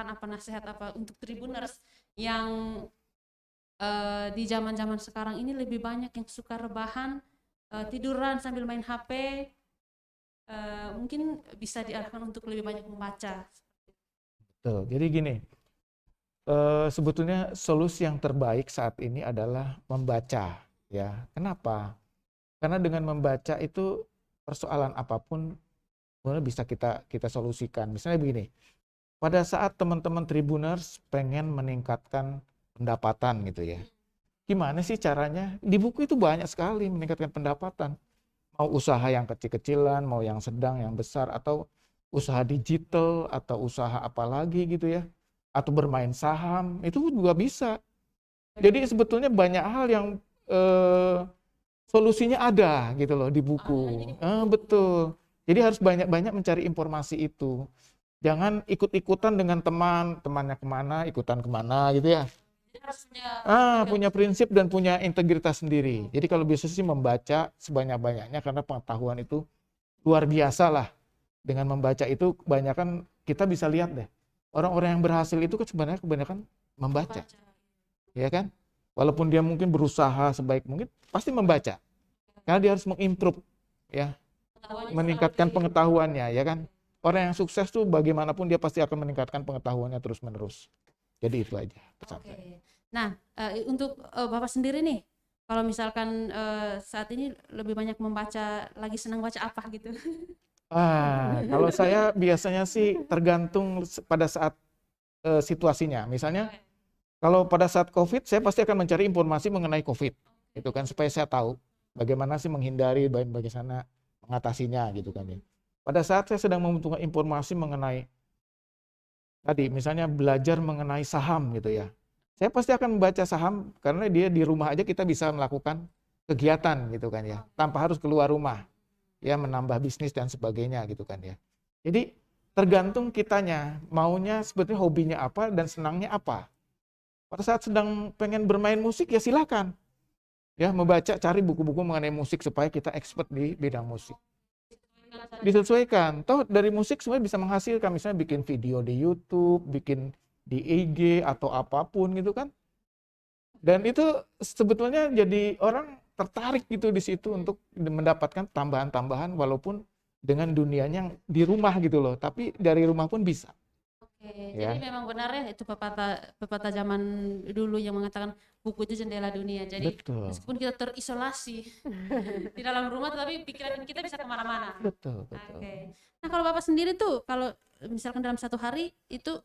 apa nasihat apa untuk Tribuners yang di zaman-zaman sekarang ini lebih banyak yang suka rebahan, tiduran sambil main HP, mungkin bisa diarahkan untuk lebih banyak membaca. Betul. Jadi gini, sebetulnya solusi yang terbaik saat ini adalah membaca, ya. Kenapa? Karena dengan membaca itu persoalan apapun sebenarnya bisa kita kita solusikan. Misalnya begini, pada saat teman-teman Tribuners pengen meningkatkan pendapatan gitu ya. Gimana sih caranya? Di buku itu banyak sekali meningkatkan pendapatan. Mau usaha yang kecil-kecilan, mau yang sedang, yang besar, atau usaha digital, atau usaha apa lagi gitu ya. Atau bermain saham, itu juga bisa. Jadi sebetulnya banyak hal yang eh, solusinya ada gitu loh di buku. Betul. Jadi harus banyak-banyak mencari informasi itu. Jangan ikut-ikutan dengan teman, temannya kemana, ikutan kemana gitu ya. Punya prinsip dan punya integritas sendiri. Jadi kalau bisa sih membaca sebanyak-banyaknya karena pengetahuan itu luar biasa lah. Dengan membaca itu kebanyakan kita bisa lihat deh. Orang-orang yang berhasil itu kan sebenarnya kebanyakan membaca. Ya kan? Walaupun dia mungkin berusaha sebaik mungkin, pasti membaca. Karena dia harus mengimprove ya, meningkatkan pengetahuannya ya kan. Orang yang sukses tuh bagaimanapun dia pasti akan meningkatkan pengetahuannya terus-menerus. Jadi itu aja pesan saya. Nah, untuk Bapak sendiri nih, kalau misalkan saat ini lebih banyak membaca, lagi senang baca apa gitu? Kalau saya biasanya sih tergantung pada saat situasinya. Misalnya kalau pada saat COVID, saya pasti akan mencari informasi mengenai COVID, gitu kan, supaya saya tahu bagaimana sih menghindari, bagaimana mengatasinya, gitu kan ya. Pada saat saya sedang membutuhkan informasi mengenai tadi, misalnya belajar mengenai saham, gitu ya, saya pasti akan membaca saham karena dia di rumah aja kita bisa melakukan kegiatan, gitu kan ya, tanpa harus keluar rumah, ya menambah bisnis dan sebagainya, gitu kan ya. Jadi tergantung kitanya maunya sebetulnya hobinya apa dan senangnya apa. Pada saat sedang pengen bermain musik ya silakan. Ya, membaca, cari buku-buku mengenai musik supaya kita expert di bidang musik. Disesuaikan. Toh dari musik sebenarnya bisa menghasilkan, misalnya bikin video di YouTube, bikin di IG atau apapun gitu kan. Dan itu sebetulnya jadi orang tertarik gitu di situ untuk mendapatkan tambahan-tambahan walaupun dengan dunianya yang di rumah gitu loh. Tapi dari rumah pun bisa. Jadi memang benar ya itu pepatah zaman dulu yang mengatakan buku itu jendela dunia. Jadi Betul. meskipun kita terisolasi di dalam rumah, tapi pikiran kita bisa kemana-mana. Betul, betul. Nah kalau Bapak sendiri tuh, kalau misalkan dalam satu hari itu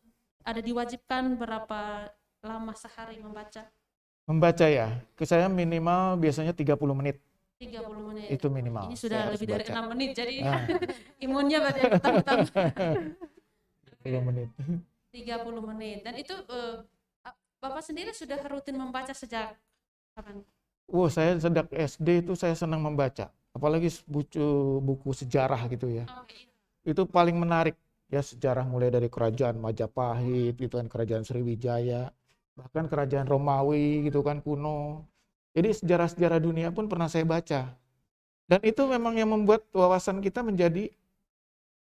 ada diwajibkan berapa lama sehari membaca? Membaca ya, ke saya minimal biasanya 30 menit. 30 menit. Itu minimal. Ini sudah lebih dari 6 menit, jadi Ah. imunnya berarti bertambah. 30 menit. 30 menit. Dan itu Bapak sendiri sudah rutin membaca sejak kapan? Saya sejak SD itu saya senang membaca. Apalagi buku sejarah gitu ya. Itu paling menarik ya, sejarah mulai dari kerajaan Majapahit gitu kan, kerajaan Sriwijaya, bahkan kerajaan Romawi gitu kan kuno. Jadi sejarah-sejarah dunia pun pernah saya baca. Dan itu memang yang membuat wawasan kita menjadi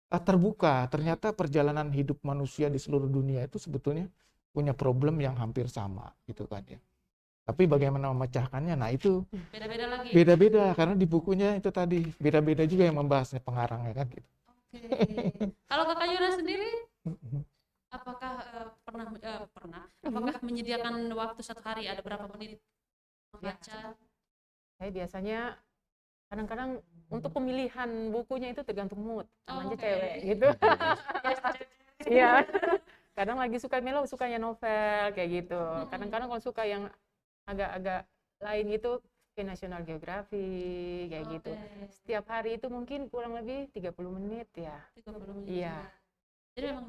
terbuka. Ternyata perjalanan hidup manusia di seluruh dunia itu sebetulnya punya problem yang hampir sama gitu kan ya. Tapi bagaimana memecahkannya, nah itu Beda-beda lagi. beda-beda karena di bukunya itu tadi beda-beda juga yang membahasnya pengarangnya kan gitu. Kalau Kakak Yuna sendiri, apakah apakah menyediakan waktu satu hari ada berapa menit membaca? Saya biasanya kadang-kadang untuk pemilihan bukunya itu tergantung mood, namanya cewek gitu. Iya. Kadang lagi suka melo, sukanya novel kayak gitu. Kadang-kadang kalau suka yang agak-agak lain gitu ke National Geographic kayak gitu. Setiap hari itu mungkin kurang lebih 30 menit ya. 30 menit. Iya. Jadi memang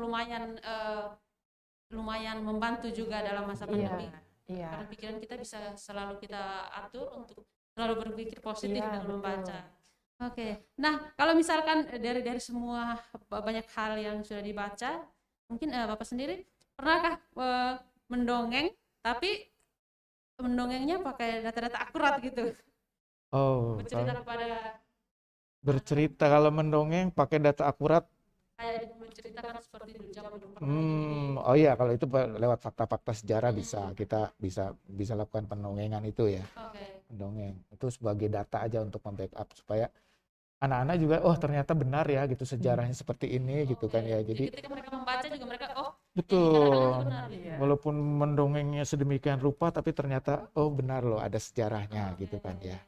lumayan membantu juga dalam masa pandemi. Iya. Karena pikiran kita bisa selalu kita atur untuk selalu berpikir positif dengan membaca. Nah kalau misalkan dari semua banyak hal yang sudah dibaca, mungkin Bapak sendiri pernahkah mendongeng tapi mendongengnya pakai data-data akurat gitu? Bercerita kepada bercerita kalau mendongeng pakai data akurat kayak menceritakan seperti dulu zaman dulu pernah ini. Oh iya, kalau itu lewat fakta-fakta sejarah kita bisa lakukan pendongengan itu ya, Oke. pendongeng. Itu sebagai data aja untuk membackup supaya anak-anak juga, oh ternyata benar ya gitu sejarahnya seperti ini gitu kan ya. Jadi Jadi ketika mereka membaca juga mereka yang dikatakan itu betul, benar gitu. Iya. walaupun mendongengnya sedemikian rupa, tapi ternyata oh benar loh ada sejarahnya gitu kan ya.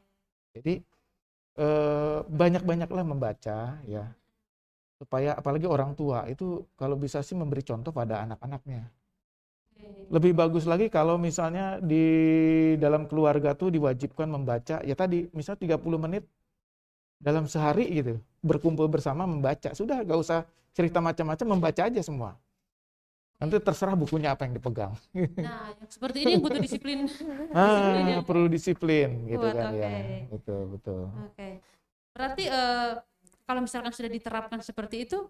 Jadi banyak-banyaklah membaca ya, supaya apalagi orang tua itu kalau bisa sih memberi contoh pada anak-anaknya. Lebih bagus lagi kalau misalnya di dalam keluarga tuh diwajibkan membaca, ya tadi misalnya 30 menit dalam sehari gitu, berkumpul bersama membaca. Sudah, gak usah cerita macam-macam, membaca aja semua. Nanti terserah bukunya apa yang dipegang. Nah, yang seperti ini yang butuh disiplin. Disiplin yang Perlu disiplin gitu kuat. kan Oke. ya. Betul, betul. Oke. Berarti kalau misalkan sudah diterapkan seperti itu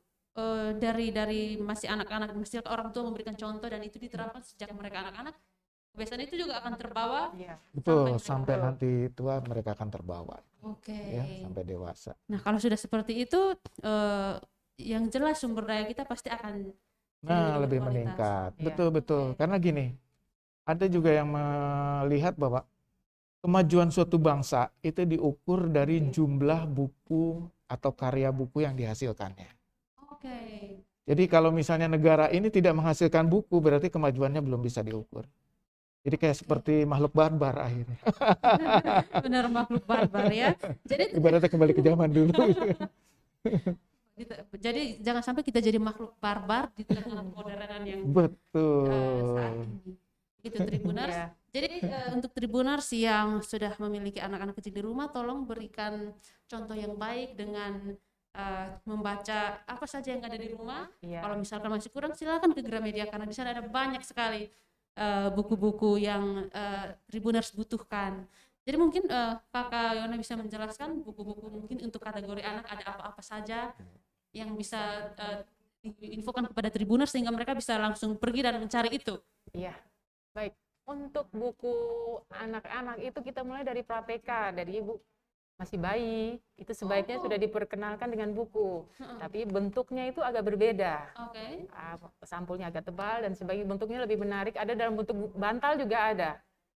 dari masih anak-anak, mesti orang tua memberikan contoh dan itu diterapkan sejak mereka anak-anak, kebiasaan itu juga akan terbawa Iya. Betul, mereka sampai nanti tua mereka akan terbawa Oke. ya, sampai dewasa. Nah, kalau sudah seperti itu yang jelas sumber daya kita pasti akan jadi Nah, lebih berkualitas. meningkat. Iya. Betul, betul. Karena gini, ada juga yang melihat bahwa kemajuan suatu bangsa itu diukur dari jumlah buku atau karya buku yang dihasilkannya. Oke. Jadi kalau misalnya negara ini tidak menghasilkan buku, berarti kemajuannya belum bisa diukur. Jadi kayak seperti makhluk barbar akhirnya. Benar, makhluk barbar ya. Jadi Ibaratnya kembali ke zaman dulu. jadi jangan sampai kita jadi makhluk barbar di tengah kemodernan yang Betul. saat ini. Itu Tribuners. Iya. Jadi untuk Tribuners yang sudah memiliki anak-anak kecil di rumah, tolong berikan contoh yang baik dengan membaca apa saja yang ada di rumah. Iya. Kalau misalkan masih kurang, silakan ke Gramedia karena di sana ada banyak sekali buku-buku yang Tribuners butuhkan. Jadi mungkin Kakak Yona bisa menjelaskan buku-buku mungkin untuk kategori anak ada apa-apa saja yang bisa diinfokan kepada Tribuners sehingga mereka bisa langsung pergi dan mencari itu. Iya. Baik. Untuk buku anak-anak itu kita mulai dari pra-TK, dari ibu masih bayi, itu sebaiknya sudah diperkenalkan dengan buku. Tapi bentuknya itu agak berbeda. Oke. Sampulnya agak tebal dan sebagai bentuknya lebih menarik. Ada dalam bentuk bantal juga ada.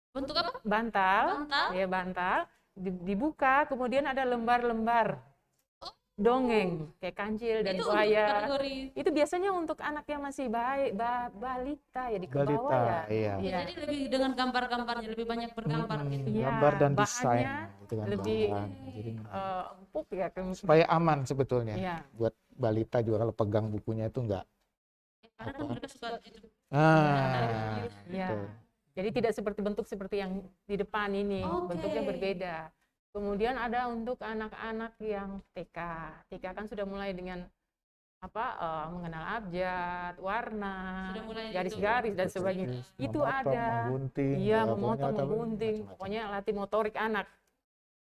Bentuk apa? Bantal, Bantal? ya bantal, dibuka, kemudian ada lembar-lembar dongeng kayak kancil dan Itu untuk buaya. kategori. Itu biasanya untuk anak yang masih balita ya di bawah Balita, ya. iya. Iya. Jadi lebih dengan gambar-gambarnya lebih banyak bergambar gitu. Iya, Gambar dan desain bahannya gitu kan, lebih bahan. Jadi empuk ya. supaya aman sebetulnya. Iya. Buat balita juga kalau pegang bukunya itu enggak. Karena kan mereka suka itu. Iya. Betul. Jadi tidak seperti seperti yang di depan ini, Oke. bentuknya berbeda. Kemudian ada untuk anak-anak yang TK. TK kan sudah mulai dengan mengenal abjad, warna, Sudah mulai garis-garis dan sebagainya. Itu Memotong, ada. menggunting, Iya, ya, memotong, pokoknya apa, menggunting, macam-macam. pokoknya latih motorik anak.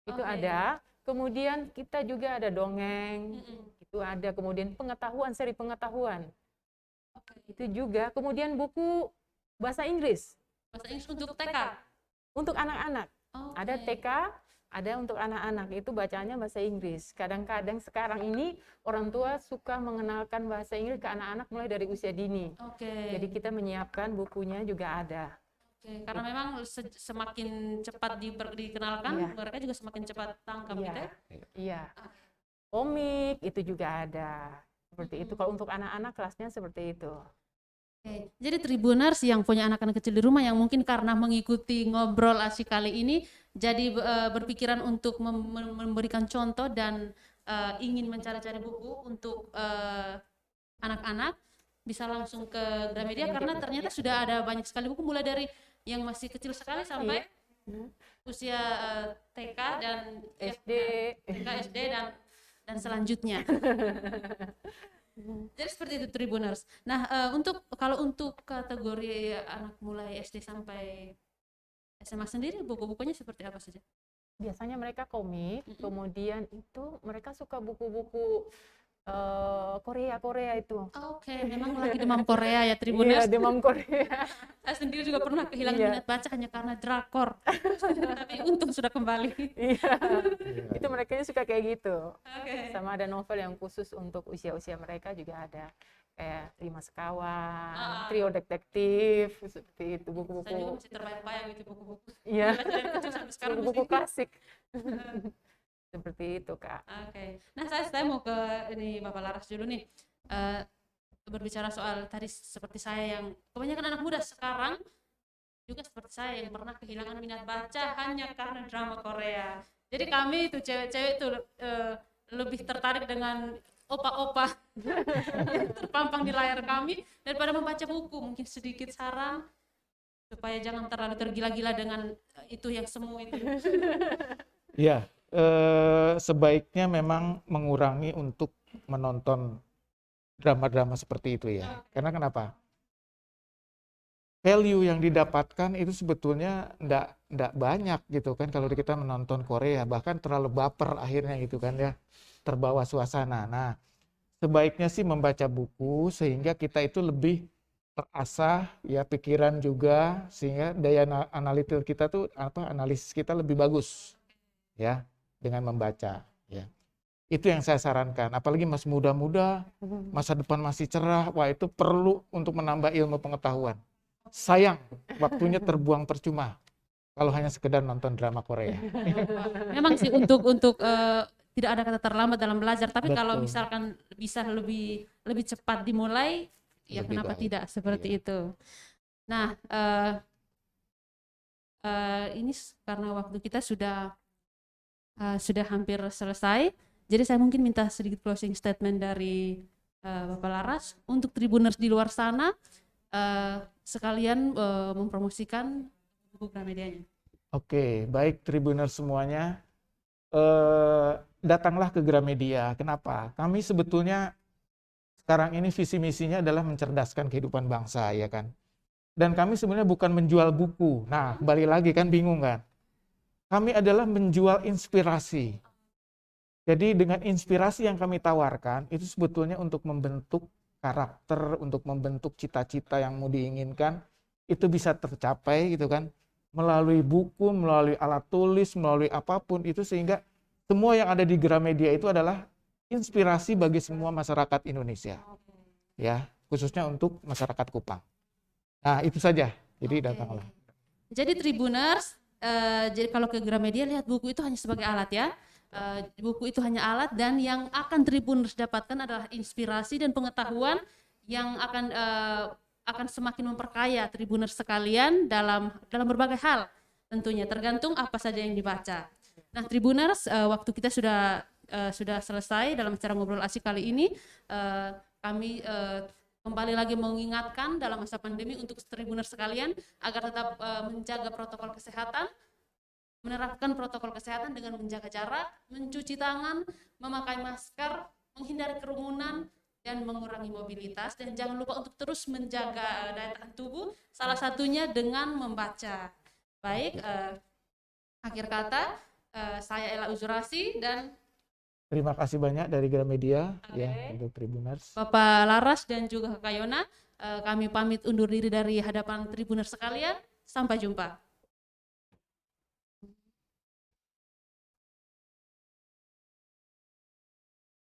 Itu Oke. ada. Kemudian kita juga ada dongeng, itu ada. Kemudian pengetahuan, seri pengetahuan. Oke. Itu juga. Kemudian buku bahasa Inggris Bahasa Inggris untuk TK. untuk anak-anak. Oke. Ada TK, ada untuk anak-anak, itu bacanya bahasa Inggris. Kadang-kadang sekarang ini orang tua suka mengenalkan bahasa Inggris ke anak-anak mulai dari usia dini. Oke. Jadi kita menyiapkan bukunya juga ada. Oke, karena memang semakin cepat dikenalkan, Iya. mereka juga semakin cepat tangkap Iya. gitu ya. Iya. Komik itu juga ada. Seperti itu. Kalau untuk anak-anak kelasnya seperti itu. Oke, jadi Tribuners yang punya anak-anak kecil di rumah yang mungkin karena mengikuti ngobrol asyik kali ini, jadi berpikiran untuk memberikan contoh dan ingin mencari-cari buku untuk anak-anak, bisa langsung ke Gramedia karena ternyata sudah ada banyak sekali buku mulai dari yang masih kecil sekali sampai usia TK dan SD. TK, SD dan selanjutnya. Jadi seperti itu Tribuners. Nah, kalau untuk kategori anak mulai SD sampai SMA sendiri, buku-bukunya seperti apa saja? Biasanya mereka komik, kemudian itu mereka suka buku-buku Korea itu. Oke, memang lagi demam Korea ya Iya, Tribuners. demam Korea. Saya sendiri juga pernah kehilangan Iya. minat baca hanya karena drakor. Tapi untung sudah kembali. Iya, Iya, itu mereka suka kayak gitu. Oke. Sama ada novel yang khusus untuk usia-usia mereka juga ada. Kayak Lima Sekawan, Trio Detektif, seperti itu Saya juga buku-buku. masih terbayang-bayang itu buku-buku. Iya, Baca dari kecil sampai sekarang buku-buku masih. klasik. Seperti itu, Kak. Oke. Nah, saya mau ke ini Bapak Laras dulu nih. Eh, berbicara soal tadi seperti saya yang kebanyakan anak muda sekarang juga seperti saya yang pernah kehilangan minat baca hanya karena drama Korea. Jadi kami itu cewek-cewek itu lebih tertarik dengan opa-opa yang terpampang di layar kami daripada membaca buku. Mungkin sedikit saran supaya jangan terlalu tergila-gila dengan itu yang semu itu. Iya, sebaiknya memang mengurangi untuk menonton drama-drama seperti itu ya. Karena kenapa? Value yang didapatkan itu sebetulnya ndak banyak gitu kan kalau kita menonton Korea, bahkan terlalu baper akhirnya gitu kan ya, terbawa suasana. Nah, sebaiknya sih membaca buku sehingga kita itu lebih terasah ya pikiran juga sehingga daya analitik kita tuh analisis kita lebih bagus ya dengan membaca ya. Itu yang saya sarankan, apalagi masih muda-muda, masa depan masih cerah, wah itu perlu untuk menambah ilmu pengetahuan. Sayang, waktunya terbuang percuma kalau hanya sekedar nonton drama Korea. Memang sih untuk tidak ada kata terlambat dalam belajar, tapi kalau Betul. misalkan bisa lebih cepat dimulai, ya Lebih kenapa baik. tidak seperti Iya. itu. Nah, ini karena waktu kita sudah hampir selesai, jadi saya mungkin minta sedikit closing statement dari Bapak Laras untuk Tribuners di luar sana, sekalian mempromosikan buku Gramedianya. Oke, baik Tribuners semuanya, datanglah ke Gramedia. Kenapa? Kami sebetulnya sekarang ini visi misinya adalah mencerdaskan kehidupan bangsa, ya kan? Dan kami sebenarnya bukan menjual buku. Nah, balik lagi kan bingung kan? Kami adalah menjual inspirasi. Jadi dengan inspirasi yang kami tawarkan, itu sebetulnya untuk membentuk karakter, untuk membentuk cita-cita yang mau diinginkan, itu bisa tercapai gitu kan, melalui buku, melalui alat tulis, melalui apapun itu, sehingga semua yang ada di Gramedia itu adalah inspirasi bagi semua masyarakat Indonesia. Ya, khususnya untuk masyarakat Kupang. Nah, itu saja. Jadi datanglah. Jadi Tribuners, jadi kalau ke Gramedia lihat buku itu hanya sebagai alat ya. Buku itu hanya alat, dan yang akan Tribuners dapatkan adalah inspirasi dan pengetahuan yang akan semakin memperkaya Tribuners sekalian dalam berbagai hal. Tentunya tergantung apa saja yang dibaca. Nah, Tribuners, waktu kita sudah selesai dalam acara ngobrol asik kali ini. Kami kembali lagi mengingatkan dalam masa pandemi untuk Tribuners sekalian agar tetap menjaga protokol kesehatan, menerapkan protokol kesehatan dengan menjaga jarak, mencuci tangan, memakai masker, menghindari kerumunan, dan mengurangi mobilitas. Dan jangan lupa untuk terus menjaga daya tahan tubuh, salah satunya dengan membaca. Baik, akhir kata, saya Ella Uzurasi dan Terima kasih banyak dari Gramedia ya untuk Tribuners. Bapak Laras dan juga Kak Yona. Kami pamit undur diri dari hadapan Tribuners sekalian. Sampai jumpa.